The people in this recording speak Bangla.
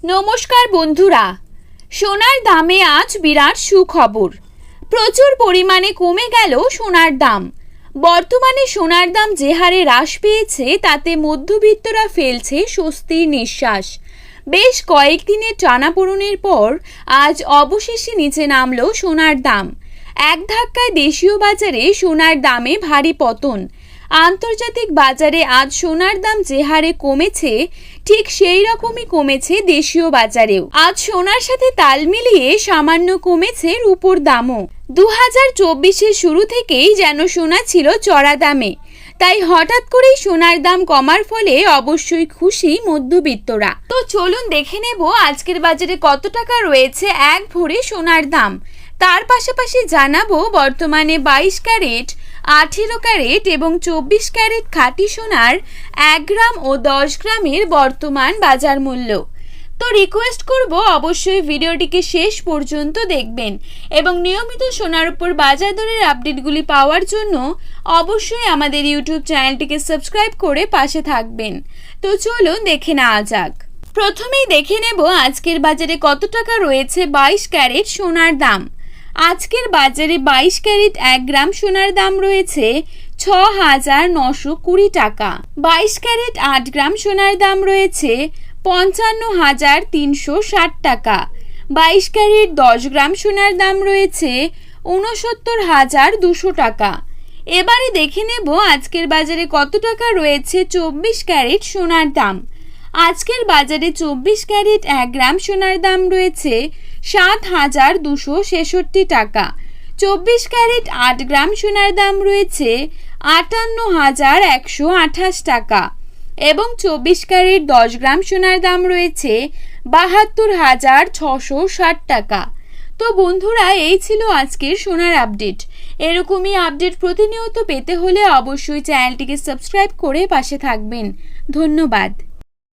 নমস্কার বন্ধুরা, সোনার দামে আজ বিরাট সুখবর। প্রচুর পরিমাণে কমে গেল সোনার দাম। বর্তমানে সোনার দাম যে হারে হ্রাস পেয়েছে তাতে মধ্যবিত্তরা ফেলছে স্বস্তির নিঃশ্বাস। বেশ কয়েকদিনের টানাপোড়েনের পর আজ অবশেষে নিচে নামলো সোনার দাম। এক ধাক্কায় দেশীয় বাজারে সোনার দামে ভারী পতন। আন্তর্জাতিক বাজারে আজ সোনার দাম যে হারে কমেছে ঠিক সেই রকমই কমেছে দেশীয় বাজারেও। আজ সোনার সাথে তাল মিলিয়ে সামান্য কমেছে রূপোর দামও। 2024-এর শুরু থেকেই যেন সোনা ছিল চড়া দামে, তাই হঠাৎ করেই সোনার দাম কমার ফলে অবশ্যই খুশি মধ্যবিত্তরা। তো চলুন দেখে নেব আজকের বাজারে কত টাকা রয়েছে এক ভরি সোনার দাম। তার পাশাপাশি জানাবো বর্তমানে 22 ক্যারেট, 18 ক্যারেট এবং 24 ক্যারেট খাঁটি সোনার 1 গ্রাম ও 10 গ্রামের বর্তমান বাজার মূল্য। তো রিকোয়েস্ট করব অবশ্যই ভিডিওটিকে শেষ পর্যন্ত দেখবেন এবং নিয়মিত সোনার উপর বাজার দরের আপডেটগুলি পাওয়ার জন্য অবশ্যই আমাদের ইউটিউব চ্যানেলটিকে সাবস্ক্রাইব করে পাশে থাকবেন। তো চলুন দেখে নেওয়া যাক। প্রথমেই দেখে নেব আজকের বাজারে কত টাকা রয়েছে 22 ক্যারেট সোনার দাম। আজকের বাজারে 22 ক্যারেট 1 গ্রাম সোনার দাম রয়েছে 6,920 টাকা। 22 ক্যারেট 8 গ্রাম সোনার দাম রয়েছে 55,360 টাকা। 22 ক্যারেট 10 গ্রাম সোনার দাম রয়েছে 69,200 টাকা। এবারে দেখে নেব আজকের বাজারে কত টাকা রয়েছে 24 ক্যারেট সোনার দাম। আজকের বাজারে 24 ক্যারেট 1 গ্রাম সোনার দাম রয়েছে 7,266 টাকা। 24 ক্যারেট 8 গ্রাম সোনার দাম রয়েছে 58,128 টাকা এবং 24 ক্যারেট 10 গ্রাম সোনার দাম রয়েছে 72,660 টাকা। তো বন্ধুরা, এই ছিল আজকের সোনার আপডেট। এরকমই আপডেট প্রতিনিয়ত পেতে হলে অবশ্যই চ্যানেলটিকে সাবস্ক্রাইব করে পাশে থাকবেন। ধন্যবাদ।